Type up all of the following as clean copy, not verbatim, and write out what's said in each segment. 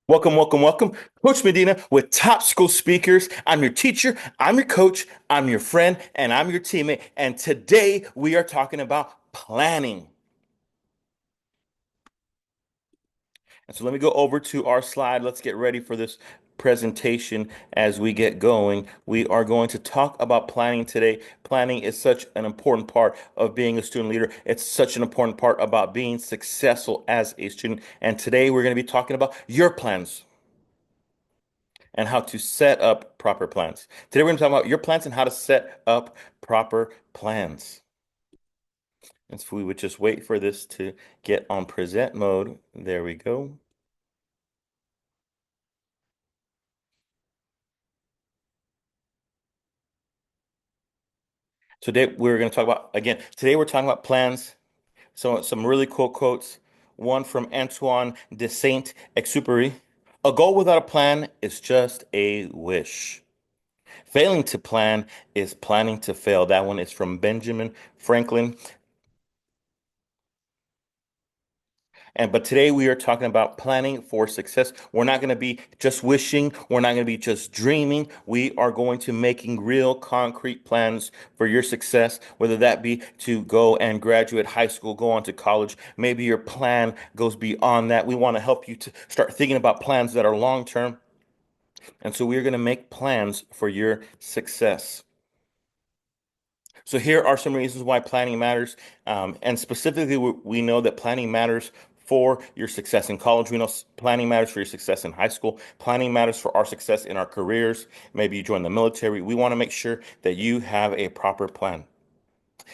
Welcome, welcome, welcome. Coach Medina with Top School Speakers. I'm your teacher, I'm your coach, I'm your friend, and I'm your teammate. And today we are talking about planning. And so let me go over to our slide. Let's get ready for this presentation as we get going. We are going to talk about planning today. Planning is such an important part of being a student leader. It's such an important part about being successful as a student. And today we're going to be talking about your plans and how to set up proper plans. Today, we're going to talk about your plans and how to set up proper plans. And so we would just wait for this to get on present mode. There we go. Today, we're going to talk about, again, today we're talking about plans. So some really cool quotes. One from Antoine de Saint-Exupéry. A goal without a plan is just a wish. Failing to plan is planning to fail. That one is from Benjamin Franklin. But today we are talking about planning for success. We're not going to be just wishing. We're not going to be just dreaming. We are going to making real concrete plans for your success, whether that be to go and graduate high school, go on to college. Maybe your plan goes beyond that. We want to help you to start thinking about plans that are long term. And so we're going to make plans for your success. So here are some reasons why planning matters. And specifically, we know that planning matters for your success in college. We know planning matters for your success in high school. Planning matters for our success in our careers. Maybe you join the military. We want to make sure that you have a proper plan.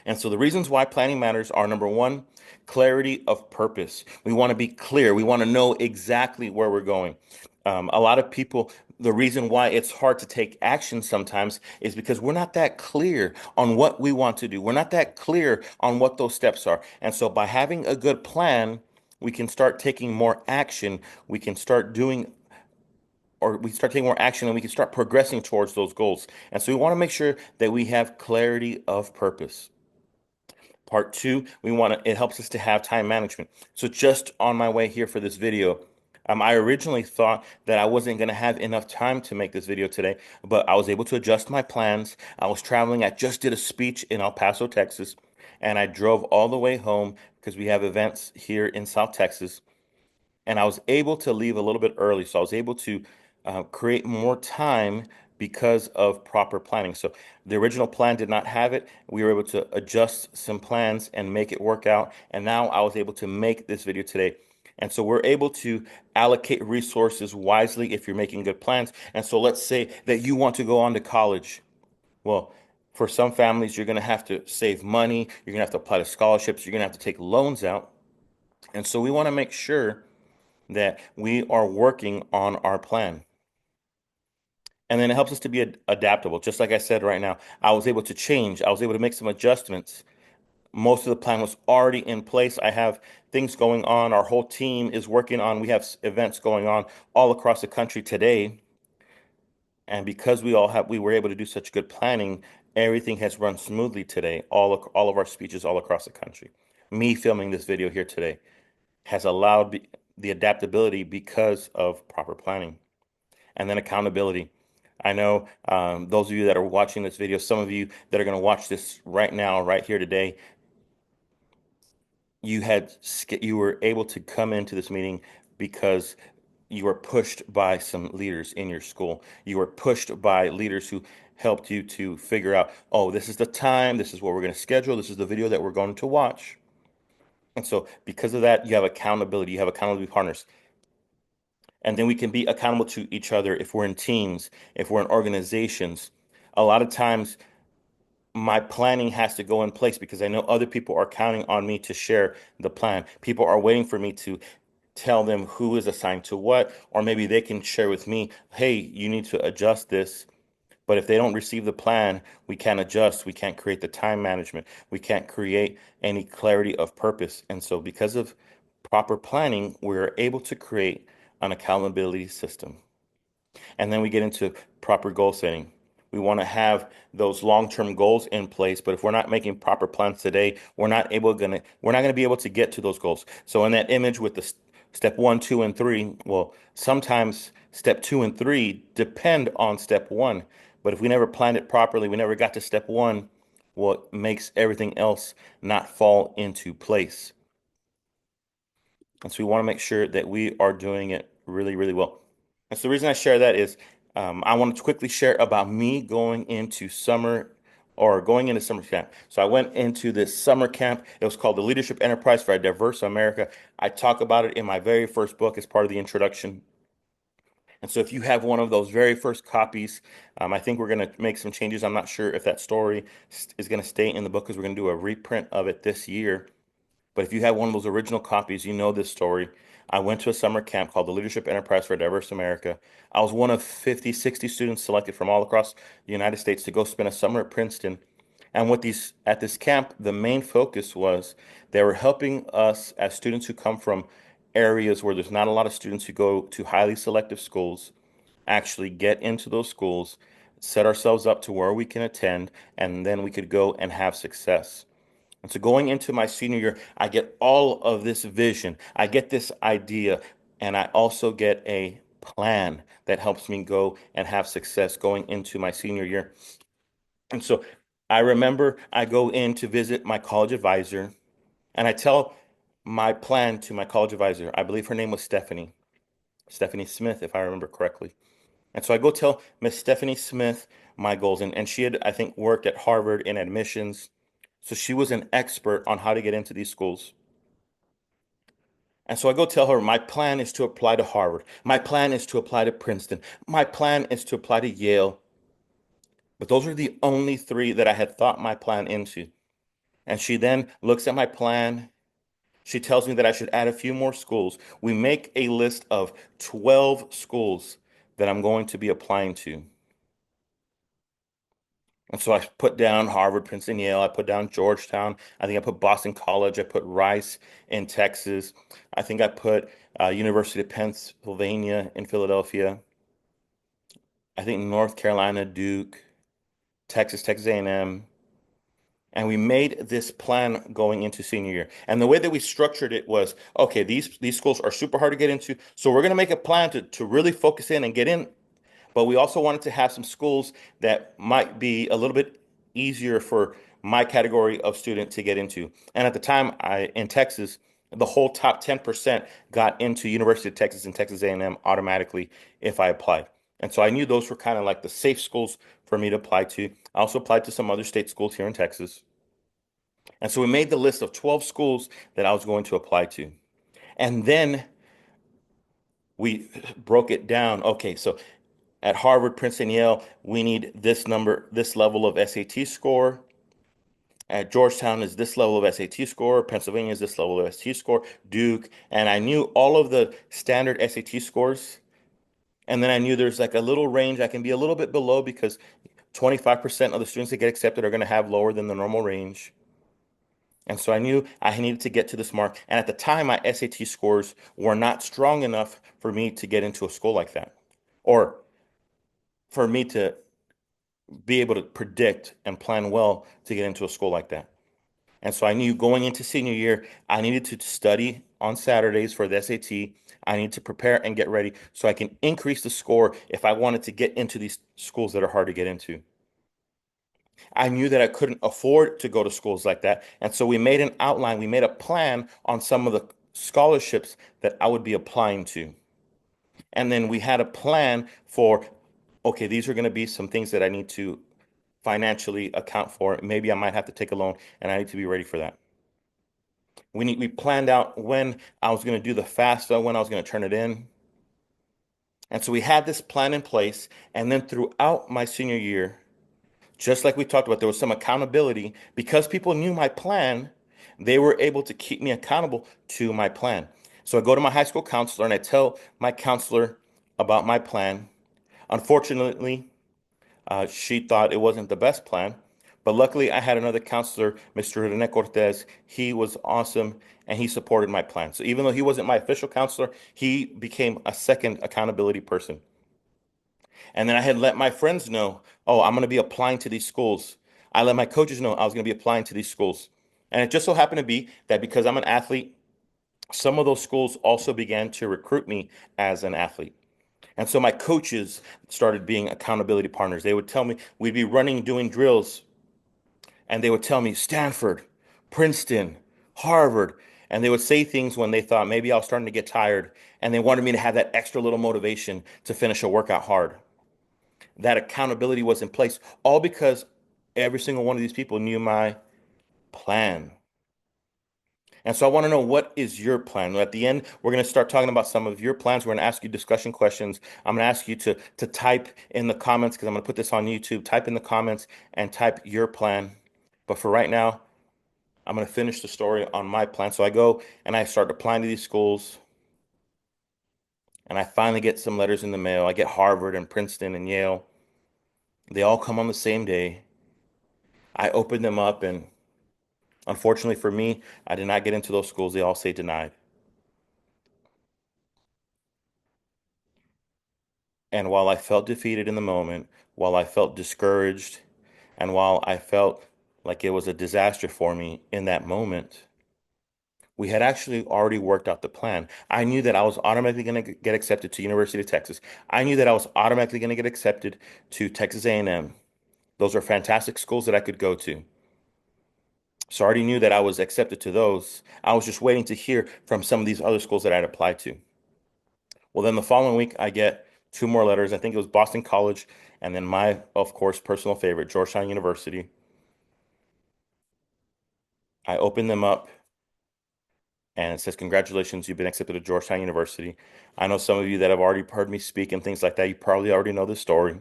And so the reasons why planning matters are number one, clarity of purpose. We want to be clear. We want to know exactly where we're going. A lot of people, the reason why it's hard to take action sometimes is because we're not that clear on what we want to do. We're not that clear on what those steps are. And so by having a good plan, we can start taking more action. We can start doing or we start taking more action and we can start progressing towards those goals. And so we want to make sure that we have clarity of purpose. Part two, it helps us to have time management. So just on my way here for this video, I originally thought that I wasn't going to have enough time to make this video today, but I was able to adjust my plans. I was traveling. I just did a speech in El Paso, Texas, and I drove all the way home because we have events here in South Texas and I was able to leave a little bit early. So I was able to create more time because of proper planning. So the original plan did not have it. We were able to adjust some plans and make it work out. And now I was able to make this video today. And so we're able to allocate resources wisely if you're making good plans. And so let's say that you want to go on to college. Well, for some families, you're going to have to save money. You're going to have to apply to scholarships. You're going to have to take loans out. And so we want to make sure that we are working on our plan. And then it helps us to be adaptable. Just like I said right now, I was able to change. I was able to make some adjustments. Most of the plan was already in place. I have things going on. Our whole team is working on, we have events going on all across the country today. And because we were able to do such good planning, everything has run smoothly today. All of our speeches all across the country. Me filming this video here today has allowed the adaptability because of proper planning. And then accountability. I know those of you that are watching this video, some of you that are going to watch this right now, right here today, you were able to come into this meeting because you were pushed by some leaders in your school. You were pushed by leaders who helped you to figure out, oh, this is the time, this is what we're going to schedule, this is the video that we're going to watch. And so because of that, you have accountability, you have accountability partners. And then we can be accountable to each other if we're in teams, if we're in organizations. A lot of times, my planning has to go in place because I know other people are counting on me to share the plan. People are waiting for me to tell them who is assigned to what, or maybe they can share with me, hey, you need to adjust this. But if they don't receive the plan, we can't adjust. We can't create the time management. We can't create any clarity of purpose. And so, because of proper planning, we're able to create an accountability system. And then we get into proper goal setting. We want to have those long-term goals in place, but if we're not making proper plans today, we're not going to be able to get to those goals. So in that image with Step one, two, and three. Well, sometimes step two and three depend on step one. But if we never planned it properly, we never got to step one, what makes everything else not fall into place. And so we want to make sure that we are doing it really, really well. And so the reason I share that is I wanted to quickly share about me going into summer camp. So I went into this summer camp. It was called the Leadership Enterprise for a Diverse America. I talk about it in my very first book as part of the introduction. And so if you have one of those very first copies, I think we're going to make some changes. I'm not sure if that story is going to stay in the book because we're going to do a reprint of it this year. But if you have one of those original copies, you know this story. I went to a summer camp called the Leadership Enterprise for a Diverse America. I was one of 50, 60 students selected from all across the United States to go spend a summer at Princeton. And what these at this camp, the main focus was they were helping us as students who come from areas where there's not a lot of students who go to highly selective schools, actually get into those schools, set ourselves up to where we can attend, and then we could go and have success. And so going into my senior year, I get all of this vision. I get this idea, and I also get a plan that helps me go and have success going into my senior year. And so I remember I go in to visit my college advisor, and I tell my plan to my college advisor. I believe her name was Stephanie Smith, if I remember correctly. And so I go tell Miss Stephanie Smith my goals, and she had, I think, worked at Harvard in admissions. So she was an expert on how to get into these schools. And so I go tell her, my plan is to apply to Harvard. My plan is to apply to Princeton. My plan is to apply to Yale. But those are the only three that I had thought my plan into. And she then looks at my plan. She tells me that I should add a few more schools. We make a list of 12 schools that I'm going to be applying to. And so I put down Harvard, Princeton, Yale. I put down Georgetown. I think I put Boston College. I put Rice in Texas. I think I put University of Pennsylvania in Philadelphia. I think North Carolina, Duke, Texas A&M. And we made this plan going into senior year. And the way that we structured it was, okay, these schools are super hard to get into. So we're going to make a plan to really focus in and get in. But we also wanted to have some schools that might be a little bit easier for my category of student to get into. And at the time, in Texas, the whole top 10% got into University of Texas and Texas A&M automatically if I applied. And so I knew those were kind of like the safe schools for me to apply to. I also applied to some other state schools here in Texas. And so we made the list of 12 schools that I was going to apply to. And then we broke it down. Okay, so at Harvard, Princeton, Yale, we need this number, this level of SAT score. At Georgetown is this level of SAT score. Pennsylvania is this level of SAT score. Duke. And I knew all of the standard SAT scores. And then I knew there's like a little range I can be a little bit below because 25% of the students that get accepted are going to have lower than the normal range. And so I knew I needed to get to this mark. And at the time, my SAT scores were not strong enough for me to get into a school like that, or for me to be able to predict and plan well to get into a school like that. And so I knew going into senior year, I needed to study on Saturdays for the SAT. I need to prepare and get ready so I can increase the score if I wanted to get into these schools that are hard to get into. I knew that I couldn't afford to go to schools like that. And so we made an outline, we made a plan on some of the scholarships that I would be applying to. And then we had a plan for, okay, these are going to be some things that I need to financially account for. Maybe I might have to take a loan, and I need to be ready for that. We planned out when I was going to do the FAFSA, when I was going to turn it in. And so we had this plan in place. And then throughout my senior year, just like we talked about, there was some accountability because people knew my plan. They were able to keep me accountable to my plan. So I go to my high school counselor and I tell my counselor about my plan. Unfortunately, she thought it wasn't the best plan, but luckily I had another counselor, Mr. Rene Cortez. He was awesome and he supported my plan. So even though he wasn't my official counselor, he became a second accountability person. And then I had let my friends know, oh, I'm going to be applying to these schools. I let my coaches know I was going to be applying to these schools. And it just so happened to be that because I'm an athlete, Some of those schools also began to recruit me as an athlete. And so my coaches started being accountability partners. They would tell me we'd be running, doing drills, and they would tell me Stanford, Princeton, Harvard. And they would say things when they thought maybe I was starting to get tired, and they wanted me to have that extra little motivation to finish a workout hard. That accountability was in place, all because every single one of these people knew my plan. And so I want to know, what is your plan? At the end, we're going to start talking about some of your plans. We're going to ask you discussion questions. I'm going to ask you to type in the comments, because I'm going to put this on YouTube. Type in the comments and type your plan. But for right now, I'm going to finish the story on my plan. So I go and I start applying to these schools, and I finally get some letters in the mail. I get Harvard and Princeton and Yale. They all come on the same day. I open them up, and unfortunately for me, I did not get into those schools. They all say denied. And while I felt defeated in the moment, while I felt discouraged, and while I felt like it was a disaster for me in that moment, we had actually already worked out the plan. I knew that I was automatically going to get accepted to University of Texas. I knew that I was automatically going to get accepted to Texas A&M. Those are fantastic schools that I could go to. So I already knew that I was accepted to those. I was just waiting to hear from some of these other schools that I'd applied to. Well, then the following week, I get two more letters. I think it was Boston College, and then my, of course, personal favorite, Georgetown University. I open them up, and it says, "Congratulations, you've been accepted to Georgetown University." I know some of you that have already heard me speak and things like that, you probably already know the story.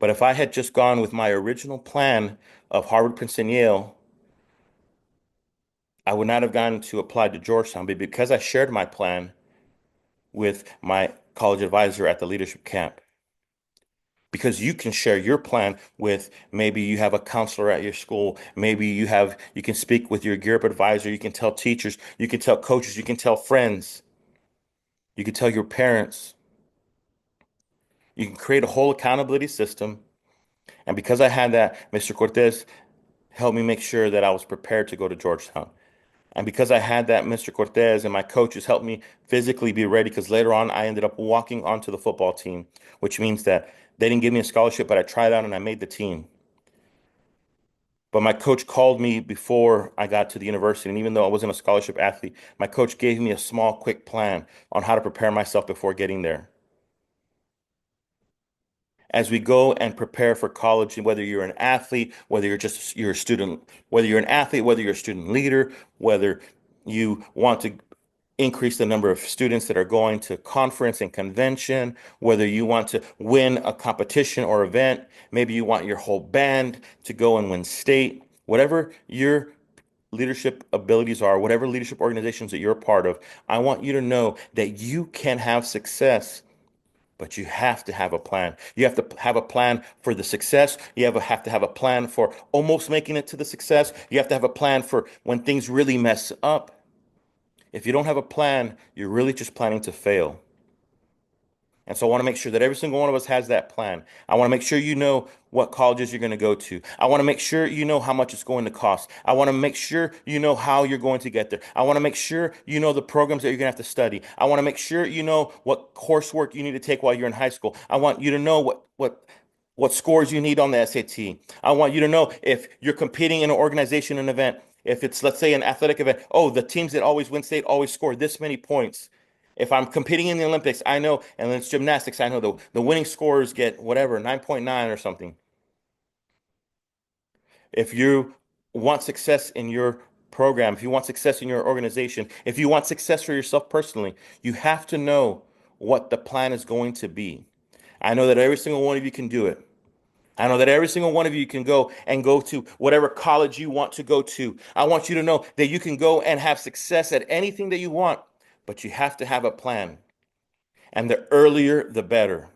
But if I had just gone with my original plan of Harvard, Princeton, Yale, I would not have gotten to apply to Georgetown. But because I shared my plan with my college advisor at the leadership camp, because you can share your plan with, maybe you have a counselor at your school, maybe you can speak with your gear up advisor, you can tell teachers, you can tell coaches, you can tell friends, you can tell your parents. You can create a whole accountability system. And because I had that, Mr. Cortez helped me make sure that I was prepared to go to Georgetown. And because I had that, Mr. Cortez and my coaches helped me physically be ready, because later on I ended up walking onto the football team, which means that they didn't give me a scholarship, but I tried out and I made the team. But my coach called me before I got to the university. And even though I wasn't a scholarship athlete, my coach gave me a small, quick plan on how to prepare myself before getting there. As we go and prepare for college, and whether you're an athlete, whether you're a student, whether you're an athlete, whether you're a student leader, whether you want to increase the number of students that are going to conference and convention, whether you want to win a competition or event, maybe you want your whole band to go and win state, whatever your leadership abilities are, whatever leadership organizations that you're a part of, I want you to know that you can have success, but you have to have a plan. You have to have a plan for the success. Have to have a plan for almost making it to the success. You have to have a plan for when things really mess up. If you don't have a plan, you're really just planning to fail. And so I want to make sure that every single one of us has that plan. I want to make sure you know what colleges you're going to go to. I want to make sure you know how much it's going to cost. I want to make sure you know how you're going to get there. I want to make sure you know the programs that you're going to have to study. I want to make sure you know what coursework you need to take while you're in high school. I want you to know what scores you need on the SAT. I want you to know if you're competing in an organization, an event, if it's, let's say, an athletic event, oh, the teams that always win state always score this many points. If I'm competing in the Olympics, I know, and it's gymnastics, I know the winning scorers get whatever, 9.9 or something. If you want success in your program, if you want success in your organization, if you want success for yourself personally, you have to know what the plan is going to be. I know that every single one of you can do it. I know that every single one of you can go to whatever college you want to go to. I want you to know that you can go and have success at anything that you want, but you have to have a plan. And the earlier, the better.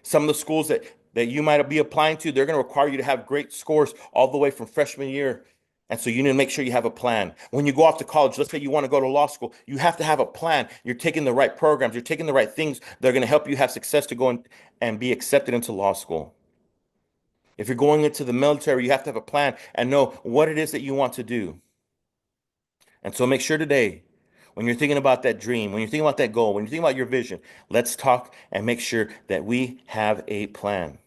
Some of the schools that you might be applying to, they're going to require you to have great scores all the way from freshman year. And so you need to make sure you have a plan. When you go off to college, let's say you want to go to law school, you have to have a plan. You're taking the right programs, you're taking the right things that are going to help you have success to go and be accepted into law school. If you're going into the military, you have to have a plan and know what it is that you want to do. And so make sure today when you're thinking about that dream, when you're thinking about that goal, when you're thinking about your vision, let's talk and make sure that we have a plan.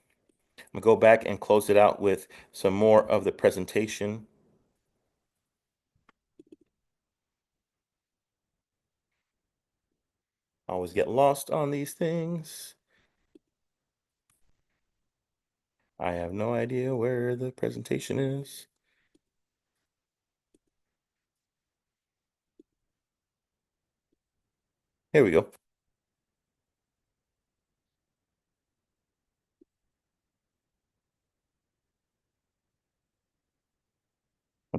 I'm gonna go back and close it out with some more of the presentation. I always get lost on these things. I have no idea where the presentation is. Here we go.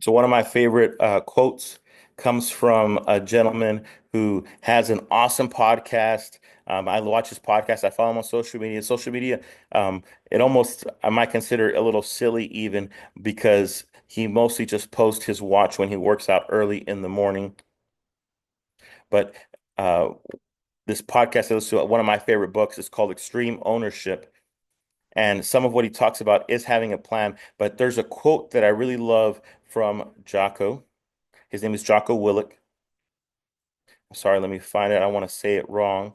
So one of my favorite quotes comes from a gentleman who has an awesome podcast. I watch his podcast. I follow him on social media. Social media, um, it almost I might consider a little silly even because he mostly just posts his watch when he works out early in the morning. But uh, this podcast I listen to, one of my favorite books is called Extreme Ownership. And some of what he talks about is having a plan. But there's a quote that I really love from Jocko. His name is Jocko Willick. Sorry, let me find it. I don't want to say it wrong.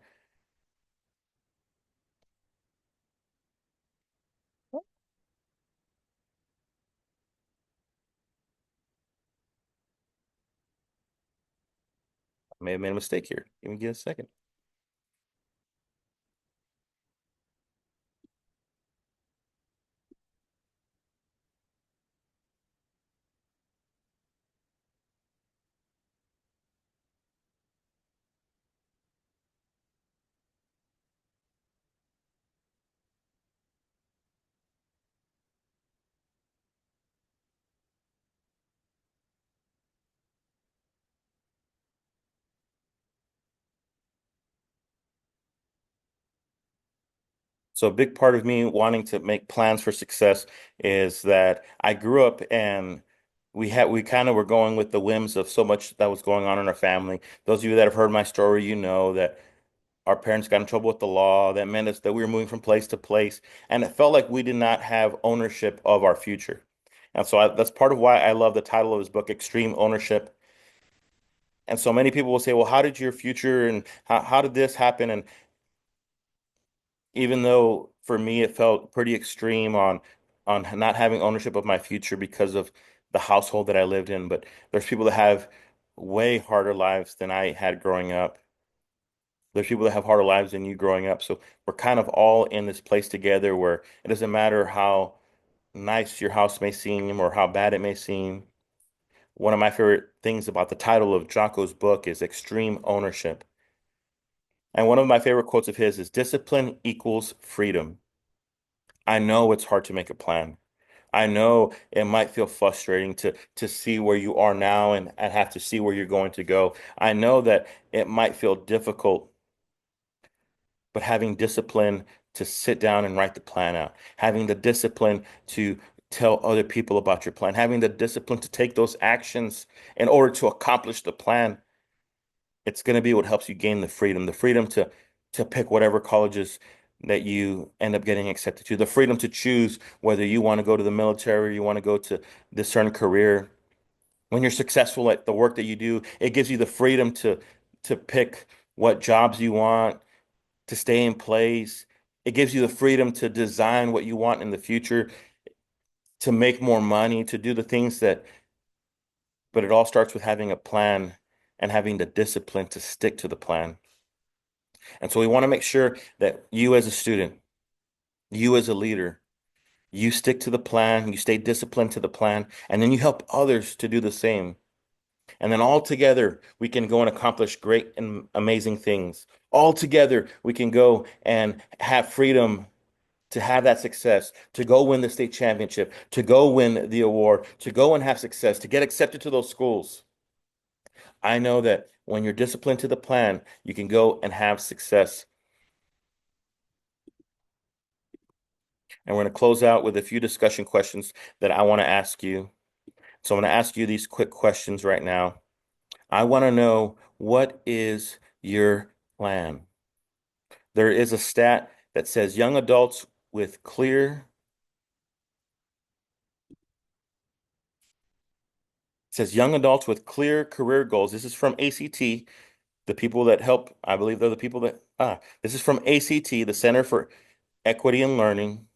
I may have made a mistake here. Give me a second. So a big part of me wanting to make plans for success is that I grew up and we kind of were going with the whims of so much that was going on in our family. Those of you that have heard my story, you know that our parents got in trouble with the law. That meant us that we were moving from place to place, and it felt like we did not have ownership of our future. And so that's part of why I love the title of his book, Extreme Ownership. And so many people will say, well, how did your future and how did this happen? And even though for me it felt pretty extreme on not having ownership of my future because of the household that I lived in, but there's people that have way harder lives than I had growing up. There's people that have harder lives than you growing up. So we're kind of all in this place together where it doesn't matter how nice your house may seem or how bad it may seem. One of my favorite things about the title of Jocko's book is extreme ownership. And one of my favorite quotes of his is discipline equals freedom. I know it's hard to make a plan. I know it might feel frustrating to see where you are now and have to see where you're going to go. I know that it might feel difficult, but having discipline to sit down and write the plan out, having the discipline to tell other people about your plan, having the discipline to take those actions in order to accomplish the plan, it's going to be what helps you gain the freedom to pick whatever colleges that you end up getting accepted to, the freedom to choose whether you want to go to the military or you want to go to this certain career. When you're successful at the work that you do, it gives you the freedom to pick what jobs you want, to stay in place. It gives you the freedom to design what you want in the future, to make more money, to do the things that, but it all starts with having a plan and having the discipline to stick to the plan. And so we want to make sure that you as a student, you as a leader, you stick to the plan, you stay disciplined to the plan, and then you help others to do the same. And then all together, we can go and accomplish great and amazing things. All together, we can go and have freedom to have that success, to go win the state championship, to go win the award, to go and have success, to get accepted to those schools. I know that when you're disciplined to the plan, you can go and have success. And we're going to close out with a few discussion questions that I want to ask you. So I'm going to ask you these quick questions right now. I want to know, what is your plan? There is a stat that says young adults with clear says young adults with clear career goals. This is from ACT. The people that help, I believe they're the people that, this is from ACT, the Center for Equity and Learning.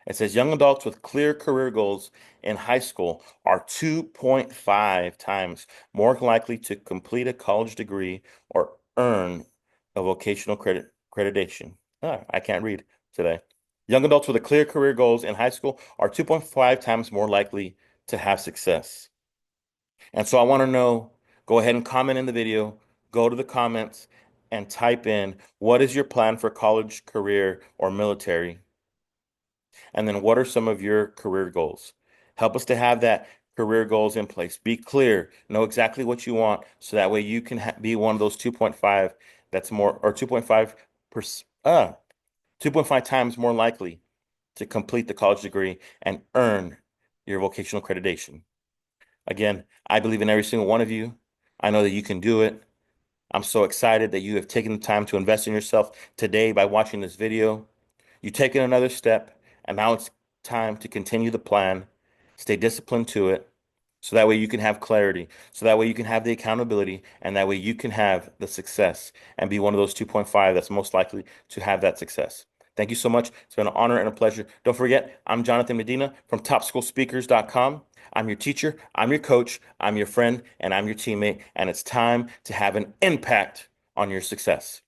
It says young adults with clear career goals in high school are 2.5 times more likely to complete a college degree or earn a vocational accreditation. I can't read today. Young adults with a clear career goals in high school are 2.5 times more likely to have success. And so I want to know, go ahead and comment in the video, go to the comments and type in, what is your plan for college, career, or military? And then what are some of your career goals? Help us to have that career goals in place. Be clear, know exactly what you want, so that way you can be one of those 2.5 that's more, or 2.5 per, 2.5 times more likely to complete the college degree and earn your vocational accreditation. Again, I believe in every single one of you. I know that you can do it. I'm so excited that you have taken the time to invest in yourself today by watching this video. You've taken another step, and now it's time to continue the plan. Stay disciplined to it, so that way you can have clarity, so that way you can have the accountability, and that way you can have the success and be one of those 2.5 that's most likely to have that success. Thank you so much. It's been an honor and a pleasure. Don't forget, I'm Jonathan Medina from TopSchoolSpeakers.com. I'm your teacher, I'm your coach, I'm your friend, and I'm your teammate, and it's time to have an impact on your success.